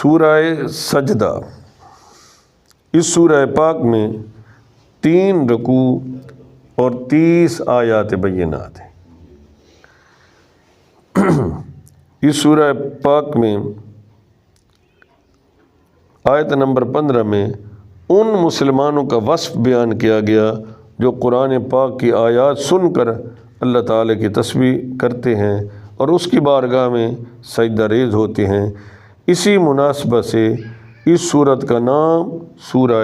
سورہ سجدہ، اس سورہ پاک میں 3 رکوع اور 30 آیات بینات ہیں۔ اس سورہ پاک میں آیت نمبر 15 میں ان مسلمانوں کا وصف بیان کیا گیا جو قرآن پاک کی آیات سن کر اللہ تعالیٰ کی تسبیح کرتے ہیں اور اس کی بارگاہ میں سجدہ ریز ہوتے ہیں۔ اسی مناسبت سے اس سورت کا نام سورہ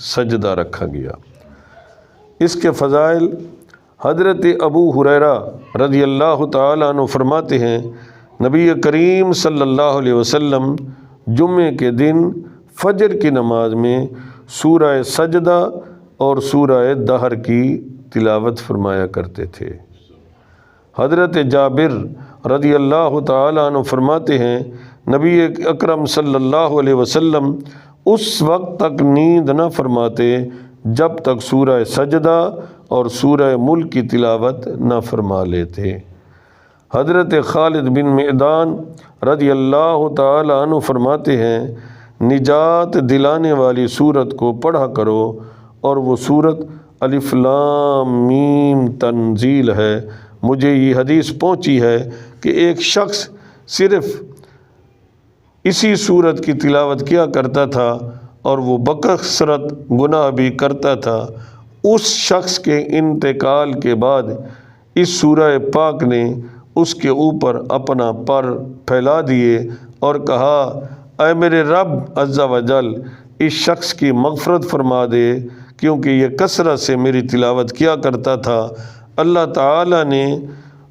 سجدہ رکھا گیا۔ اس کے فضائل، حضرت ابو ہریرہ رضی اللہ تعالیٰ عنہ فرماتے ہیں، نبی کریم صلی اللہ علیہ وسلم جمعے کے دن فجر کی نماز میں سورہ سجدہ اور سورہ دہر کی تلاوت فرمایا کرتے تھے۔ حضرت جابر رضی اللہ تعالیٰ عنہ فرماتے ہیں، نبی اکرم صلی اللہ علیہ وسلم اس وقت تک نیند نہ فرماتے جب تک سورہ سجدہ اور سورہ ملک کی تلاوت نہ فرما لیتے۔ حضرت خالد بن معدان رضی اللہ تعالی عنہ فرماتے ہیں، نجات دلانے والی سورت کو پڑھا کرو، اور وہ سورت الف لام میم تنزیل ہے۔ مجھے یہ حدیث پہنچی ہے کہ ایک شخص صرف اسی سورت کی تلاوت کیا کرتا تھا اور وہ بکثرت گناہ بھی کرتا تھا۔ اس شخص کے انتقال کے بعد اس سورہ پاک نے اس کے اوپر اپنا پر پھیلا دیے اور کہا، اے میرے رب عز و جل، اس شخص کی مغفرت فرما دے کیونکہ یہ کثرت سے میری تلاوت کیا کرتا تھا۔ اللہ تعالیٰ نے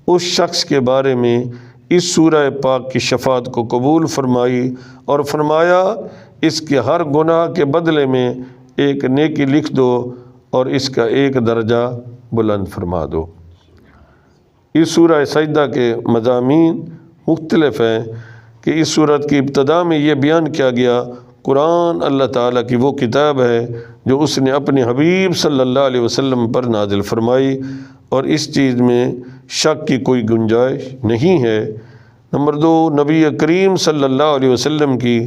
اس شخص کے بارے میں اس سورہ پاک کی شفاعت کو قبول فرمائی اور فرمایا، اس کے ہر گناہ کے بدلے میں ایک نیکی لکھ دو اور اس کا ایک درجہ بلند فرما دو۔ اس سورہ سجدہ کے مضامین مختلف ہیں کہ اس سورت کی ابتدا میں یہ بیان کیا گیا، قرآن اللہ تعالیٰ کی وہ کتاب ہے جو اس نے اپنے حبیب صلی اللہ علیہ وسلم پر نازل فرمائی اور اس چیز میں شک کی کوئی گنجائش نہیں ہے۔ نمبر 2، نبی کریم صلی اللہ علیہ وسلم کی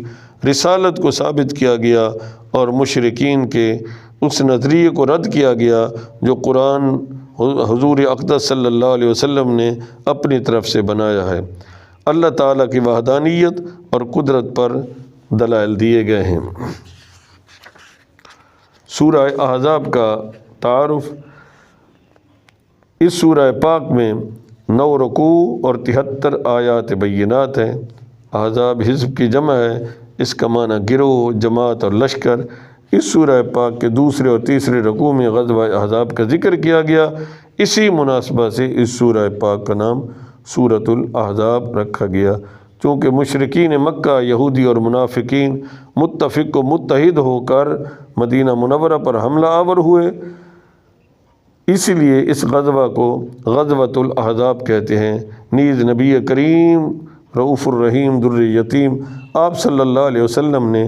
رسالت کو ثابت کیا گیا اور مشرکین کے اس نظریے کو رد کیا گیا جو قرآن حضور اقدس صلی اللہ علیہ وسلم نے اپنی طرف سے بنایا ہے۔ اللہ تعالیٰ کی وحدانیت اور قدرت پر دلائل دیے گئے ہیں۔ سورہ احزاب کا تعارف، اس سورہ پاک میں 9 رکوع اور 73 آیات بینات ہیں۔ احزاب حزب کی جمع ہے، اس کا معنی گروہ، جماعت اور لشکر۔ اس سورہ پاک کے دوسرے اور تیسرے رکوع میں غزوہ احزاب کا ذکر کیا گیا۔ اسی مناسبت سے اس سورہ پاک کا نام سورۃ الاحزاب رکھا گیا، چونکہ مشرکین مکہ، یہودی اور منافقین متفق و متحد ہو کر مدینہ منورہ پر حملہ آور ہوئے، اس لیے اس غزوہ کو غزوۃ الاحزاب کہتے ہیں۔ نیز نبی کریم رؤوف الرحیم در یتیم آپ صلی اللہ علیہ وسلم نے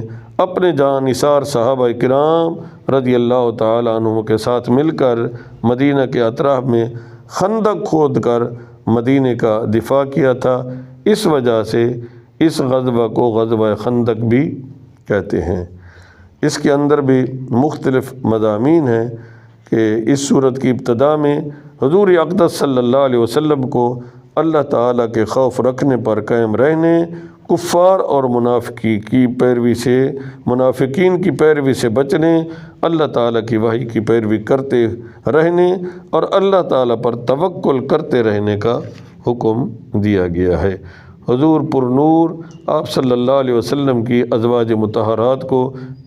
اپنے جان نثار صحابہ کرام رضی اللہ تعالی عنہ کے ساتھ مل کر مدینہ کے اطراف میں خندق کھود کر مدینہ کا دفاع کیا تھا۔ اس وجہ سے اس غزوہ کو غزوہ خندق بھی کہتے ہیں۔ اس کے اندر بھی مختلف مضامین ہیں کہ اس سورت کی ابتدا میں حضور اقدس صلی اللہ علیہ وسلم کو اللہ تعالیٰ کے خوف رکھنے پر قائم رہنے، کفار اور منافقین کی پیروی سے بچنے، اللہ تعالیٰ کی وحی کی پیروی کرتے رہنے اور اللہ تعالیٰ پر توکل کرتے رہنے کا حکم دیا گیا ہے۔ حضور پر نور آپ صلی اللہ علیہ وسلم کی ازواج مطہرات کو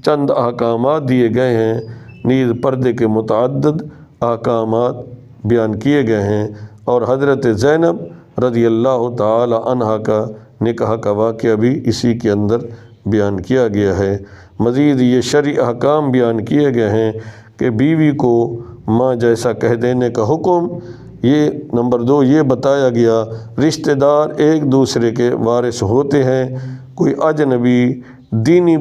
چند احکامات دیے گئے ہیں، نیز پردے کے متعدد احکامات بیان کیے گئے ہیں، اور حضرت زینب رضی اللہ تعالی عنہا کا نکاح کا واقعہ بھی اسی کے اندر بیان کیا گیا ہے۔ مزید یہ شرعی احکام بیان کیے گئے ہیں کہ بیوی کو ماں جیسا کہہ دینے کا حکم، یہ نمبر 2 یہ بتایا گیا رشتہ دار ایک دوسرے کے وارث ہوتے ہیں، کوئی اجنبی دینی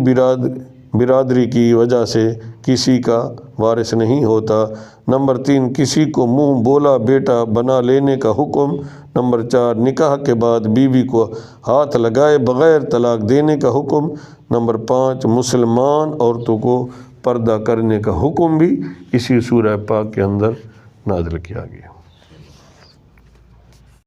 برادری کی وجہ سے کسی کا وارث نہیں ہوتا۔ نمبر 3 کسی کو منہ بولا بیٹا بنا لینے کا حکم نمبر 4 نکاح کے بعد بیوی کو ہاتھ لگائے بغیر طلاق دینے کا حکم۔ نمبر 5 مسلمان عورتوں کو پردہ کرنے کا حکم بھی اسی سورہ پاک کے اندر نازل کیا گیا۔